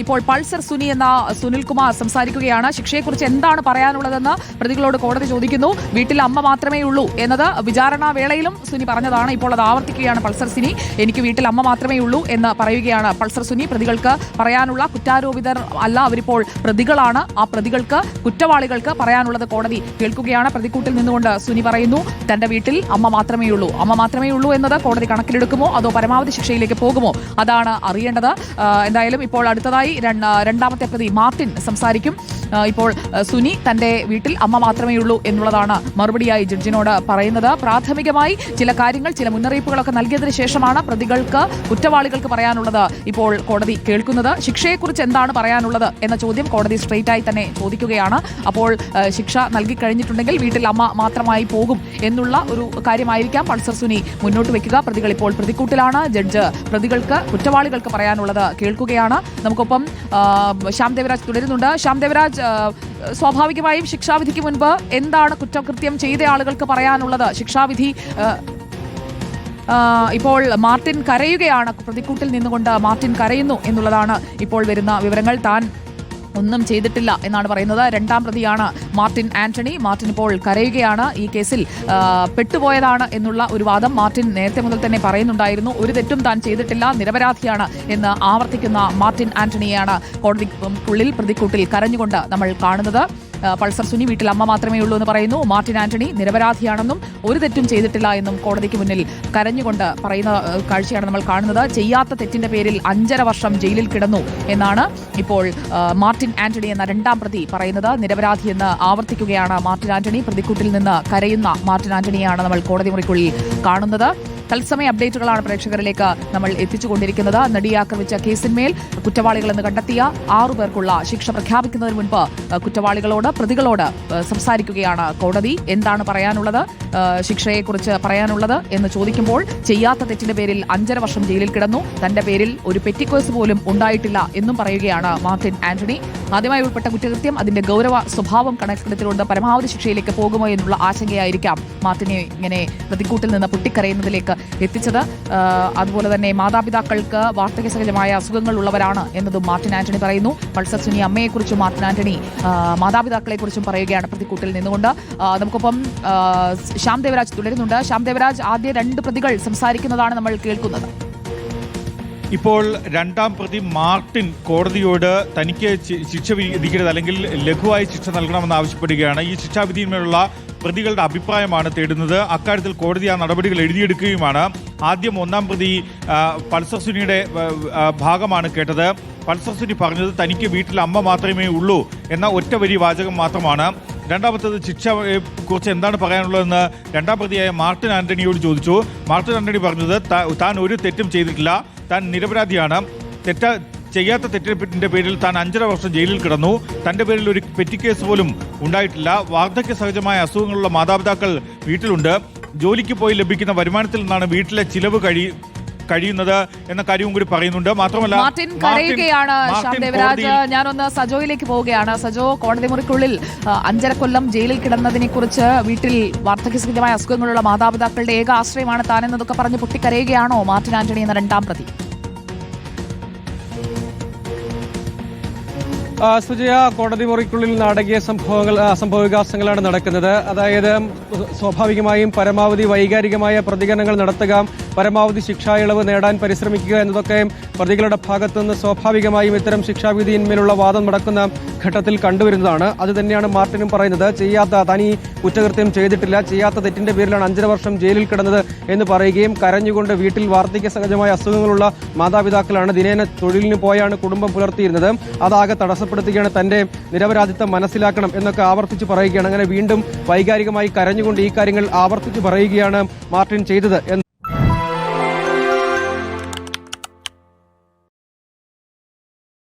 ഇപ്പോൾ പൾസർ സുനി എന്ന സുനിൽകുമാർ സംസാരിക്കുകയാണ്. ശിക്ഷയെക്കുറിച്ച് എന്താണ് പറയാനുള്ളതെന്ന് പ്രതികളോട് കോടതി ചോദിക്കുന്നു. വീട്ടിൽ അമ്മ മാത്രമേ ഉള്ളൂ എന്നത് വിചാരണ വേളയിലും സുനി പറഞ്ഞതാണ്. ഇപ്പോൾ അത് ആവർത്തിക്കുകയാണ് പൾസർ സുനി. എനിക്ക് വീട്ടിൽ അമ്മ മാത്രമേ ഉള്ളൂ എന്ന് പറയുകയാണ് പൾസർ സുനി. പ്രതികൾക്ക് പറയാനുള്ള, കുറ്റാരോപിതർ അല്ല, അവരിപ്പോൾ പ്രതികളാണ്. ആ പ്രതികൾക്ക്, കുറ്റവാളികൾക്ക് പറയാനുള്ളത് കോടതി കേൾക്കുകയാണ്. പ്രതിക്കൂട്ടിൽ നിന്നുകൊണ്ട് സുനി പറയുന്നു, തന്റെ വീട്ടിൽ അമ്മ മാത്രമേ ഉള്ളൂ എന്നത് കോടതി കണക്കിലെടുക്കുമോ അതോ പരമാവധി ശിക്ഷയിലേക്ക് പോകുമോ, അതാണ് അറിയേണ്ടത്. എന്തായാലും ഇപ്പോൾ അടുത്തതായി രണ്ടാമത്തെ പ്രതി മാർട്ടിൻ സംസാരിക്കും. ഇപ്പോൾ സുനി തന്റെ വീട്ടിൽ അമ്മ മാത്രമേ ഉള്ളൂ എന്നുള്ളതാണ് മറുപടിയായി ജഡ്ജിനോട് പറയുന്നത്. പ്രാഥമികമായി ചില കാര്യങ്ങൾ, ചില മുന്നറിയിപ്പുകളൊക്കെ നൽകിയതിനു ശേഷമാണ് പ്രതികൾക്ക്, കുറ്റവാളികൾക്ക് പറയാനുള്ളത് ഇപ്പോൾ കോടതി കേൾക്കുന്നത്. ശിക്ഷയെക്കുറിച്ച് എന്താണ് പറയാനുള്ളത് എന്ന ചോദ്യം കോടതി സ്ട്രെയിറ്റ് ആയി തന്നെ ചോദിക്കുകയാണ്. അപ്പോൾ ശിക്ഷ നൽകിക്കഴിഞ്ഞിട്ടുണ്ടെങ്കിൽ വീട്ടിൽ അമ്മ മാത്രമായി പോകും എന്നുള്ള ഒരു കാര്യമായിരിക്കാം പൾസർ സുനി മുന്നോട്ട് വെക്കുക. പ്രതികൾ ഇപ്പോൾ പ്രതിക്കൂട്ടിലാണ്. ജഡ്ജ് പ്രതികൾക്ക്, കുറ്റവാളികൾക്ക് പറയാനുള്ളത് കേൾക്കുകയാണ്. നമുക്കൊപ്പം ശ്യാം ദേവരാജ് തുടരുന്നുണ്ട്. ശ്യാം ദേവരാജ്, സ്വാഭാവികമായും ശിക്ഷാവിധിക്ക് മുൻപ് എന്താണ് കുറ്റകൃത്യം ചെയ്ത ആളുകൾക്ക് പറയാനുള്ളത്? ശിക്ഷാവിധി ഇപ്പോൾ മാർട്ടിൻ കരയുകയാണ്. പ്രതിക്കൂട്ടിൽ നിന്നുകൊണ്ട് മാർട്ടിൻ കരയുന്നു എന്നുള്ളതാണ് ഇപ്പോൾ വരുന്ന വിവരങ്ങൾ. താൻ ഒന്നും ചെയ്തിട്ടില്ല എന്നാണ് പറയുന്നത്. രണ്ടാം പ്രതിയാണ് മാർട്ടിൻ ആന്റണി. മാർട്ടിൻ ഇപ്പോൾ കരയുകയാണ്. ഈ കേസിൽ പെട്ടുപോയതാണ് എന്നുള്ള ഒരു വാദം മാർട്ടിൻ നേരത്തെ മുതൽ തന്നെ പറയുന്നുണ്ടായിരുന്നു. ഒരു തെറ്റും താൻ ചെയ്തിട്ടില്ല, നിരപരാധിയാണ് എന്ന് ആവർത്തിക്കുന്ന മാർട്ടിൻ ആന്റണിയെയാണ് കോടതിക്കുള്ളിൽ പ്രതിക്കൂട്ടിൽ കരഞ്ഞുകൊണ്ട് നമ്മൾ കാണുന്നത്. പൾസർ സുനി വീട്ടിൽ അമ്മ മാത്രമേ ഉള്ളൂ എന്ന് പറയുന്നു. മാർട്ടിൻ ആന്റണി നിരപരാധിയാണെന്നും ഒരു തെറ്റും ചെയ്തിട്ടില്ല എന്നും കോടതിക്ക് മുന്നിൽ കരഞ്ഞുകൊണ്ട് പറയുന്ന കാഴ്ചയാണ് നമ്മൾ കാണുന്നത്. ചെയ്യാത്ത തെറ്റിന്റെ പേരിൽ 5.5 വർഷം ജയിലിൽ കിടന്നു എന്നാണ് ഇപ്പോൾ മാർട്ടിൻ ആന്റണി എന്ന രണ്ടാം പ്രതി പറയുന്നത്. നിരപരാധിയെന്ന് ആവർത്തിക്കുകയാണ് മാർട്ടിൻ ആന്റണി. പ്രതിക്കൂട്ടിൽ നിന്ന് കരയുന്ന മാർട്ടിൻ ആന്റണിയാണ് നമ്മൾ കോടതി മുറിക്കുള്ളിൽ കാണുന്നത്. തത്സമയ അപ്ഡേറ്റുകളാണ് പ്രേക്ഷകരിലേക്ക് നമ്മൾ എത്തിച്ചുകൊണ്ടിരിക്കുന്നത്. നടിയെ ആക്രമിച്ച കേസിന്മേൽ കുറ്റവാളികളെന്ന് കണ്ടെത്തിയ 6 പേർക്കുള്ള ശിക്ഷ പ്രഖ്യാപിക്കുന്നതിന് മുൻപ് കുറ്റവാളികളോട്, പ്രതികളോട് സംസാരിക്കുകയാണ് കോടതി. എന്താണ് പറയാനുള്ളത്, ശിക്ഷയെക്കുറിച്ച് പറയാനുള്ളത് എന്ന് ചോദിക്കുമ്പോൾ ചെയ്യാത്ത തെറ്റിന്റെ പേരിൽ 5.5 വർഷം ജയിലിൽ കിടന്നു, തന്റെ പേരിൽ ഒരു പെറ്റിക്കേസ് പോലും ഉണ്ടായിട്ടില്ല എന്നും പറയുകയാണ് മാർട്ടിൻ ആന്റണി. ആദ്യമായി ഉൾപ്പെട്ട കുറ്റകൃത്യം, അതിന്റെ ഗൗരവ സ്വഭാവം കണക്കിലെടുത്തുകൊണ്ട് പരമാവധി ശിക്ഷയിലേക്ക് പോകുമോ എന്നുള്ള ആശങ്കയായിരിക്കാം മാർട്ടിനെ ഇങ്ങനെ പ്രതിക്കൂട്ടിൽ നിന്ന് പൊട്ടിക്കരയുന്നതിലേക്ക് എത്തിച്ചത്. അതുപോലെ തന്നെ മാതാപിതാക്കൾക്ക് വാർദ്ധക്യ സഹജമായ അസുഖങ്ങൾ ഉള്ളവരാണ് എന്നതും മാർട്ടിൻ ആന്റണി പറയുന്നു. പൾസർ സുനി അമ്മയെക്കുറിച്ചും മാർട്ടിൻ ആന്റണി മാതാപിതാക്കളെക്കുറിച്ചും പറയുകയാണ് പ്രതിക്കൂട്ടിൽ നിന്നുകൊണ്ട്. നമുക്കൊപ്പം ശ്യാം ദേവരാജ് തുടരുന്നുണ്ട്. ശ്യാം ദേവരാജ്, ആദ്യ 2 പ്രതികൾ സംസാരിക്കുന്നതാണ് നമ്മൾ കേൾക്കുന്നത്. ഇപ്പോൾ രണ്ടാം പ്രതി മാർട്ടിൻ കോടതിയോട് തനിക്ക് ശിക്ഷ വിധിക്കരുത്, അല്ലെങ്കിൽ ലഘുവായി ശിക്ഷ നൽകണമെന്ന് ആവശ്യപ്പെടുകയാണ്. ഈ ശിക്ഷാവിധിയിന്മേലുള്ള പ്രതികളുടെ അഭിപ്രായമാണ് തേടുന്നത്. അക്കാര്യത്തിൽ കോടതി ആ നടപടികൾ എഴുതിയെടുക്കുകയുമാണ്. ആദ്യം ഒന്നാം പ്രതി പൾസർ സുനിയുടെ ഭാഗമാണ് കേട്ടത്. പൾസർ സുനി പറഞ്ഞത് തനിക്ക് വീട്ടിൽ അമ്മ മാത്രമേ ഉള്ളൂ എന്ന ഒറ്റ വരി വാചകം മാത്രമാണ്. രണ്ടാമത്തത് ശിക്ഷയെ കുറിച്ച് എന്താണ് പറയാനുള്ളതെന്ന് രണ്ടാം പ്രതിയായ മാർട്ടിൻ ആന്റണിയോട് ചോദിച്ചു. മാർട്ടിൻ ആന്റണി പറഞ്ഞത് താൻ ഒരു തെറ്റും ചെയ്തിട്ടില്ല, താൻ നിരപരാധിയാണ്, ചെയ്യാത്ത തെറ്റിന്റെ പേരിൽ താൻ 5.5 വർഷം ജയിലിൽ കിടന്നു, തന്റെ പേരിൽ ഒരു പെറ്റിക്കേസ് പോലും ഉണ്ടായിട്ടില്ല, വാർദ്ധക്യ സഹജമായ അസുഖങ്ങളുള്ള മാതാപിതാക്കൾ വീട്ടിലുണ്ട്, ജോലിക്ക് പോയി ലഭിക്കുന്ന വരുമാനത്തിൽ നിന്നാണ് വീട്ടിലെ ചിലവ് കഴിയുന്നത് എന്ന കാര്യവും കൂടി പറയുന്നുണ്ട്. മാത്രമല്ല മാർട്ടിൻ കരയുകയാണ്. ദേവരാജ്, ഞാനൊന്ന് സജോയിലേക്ക് പോവുകയാണ്. സജോ, കോടതി മുറിക്കുള്ളിൽ 5.5 കൊല്ലം ജയിലിൽ കിടന്നതിനെ കുറിച്ച്, വീട്ടിൽ വാർദ്ധക്യസഹജമായ അസുഖങ്ങളുള്ള മാതാപിതാക്കളുടെ ഏക ആശ്രയമാണ് താനെന്നതൊക്കെ പറഞ്ഞ് പൊട്ടിക്കരയുകയാണോ മാർട്ടിൻ ആന്റണി എന്ന രണ്ടാം പ്രതി? സുജയ, കോടതി മുറിക്കുള്ളിൽ നാടകീയ സംഭവവികാസങ്ങളാണ് നടക്കുന്നത്. അതായത് സ്വാഭാവികമായും പരമാവധി വൈകാരികമായ പ്രതികരണങ്ങൾ നടത്തുക, പരമാവധി ശിക്ഷാ ഇളവ് നേടാൻ പരിശ്രമിക്കുക എന്നതൊക്കെ പ്രതികളുടെ ഭാഗത്തുനിന്ന് സ്വാഭാവികമായും ഇത്തരം ശിക്ഷാവിധിയിന്മേലുള്ള വാദം നടക്കുന്ന ഘട്ടത്തിൽ കണ്ടുവരുന്നതാണ്. അത് തന്നെയാണ് മാർട്ടിനും പറയുന്നത്. താൻ ഈ കുറ്റകൃത്യം ചെയ്തിട്ടില്ല, ചെയ്യാത്ത തെറ്റിന്റെ പേരിലാണ് 5.5 വർഷം ജയിലിൽ കിടന്നത് എന്ന് പറയുകയും കരഞ്ഞുകൊണ്ട് വീട്ടിൽ വാർദ്ധക്യ സഹജമായ അസുഖങ്ങളുള്ള മാതാപിതാക്കളാണ്, ദിനേന തൊഴിലിന് പോയാണ് കുടുംബം പുലർത്തിയിരുന്നത്, അതാകെ തടസ്സപ്പെടുത്തുകയാണ്, തന്റെ നിരപരാധിത്വം മനസ്സിലാക്കണം എന്നൊക്കെ ആവർത്തിച്ച് പറയുകയാണ്. അങ്ങനെ വീണ്ടും വൈകാരികമായി കരഞ്ഞുകൊണ്ട് ഈ കാര്യങ്ങൾ ആവർത്തിച്ച് പറയുകയാണ് മാർട്ടിൻ ചെയ്തത്.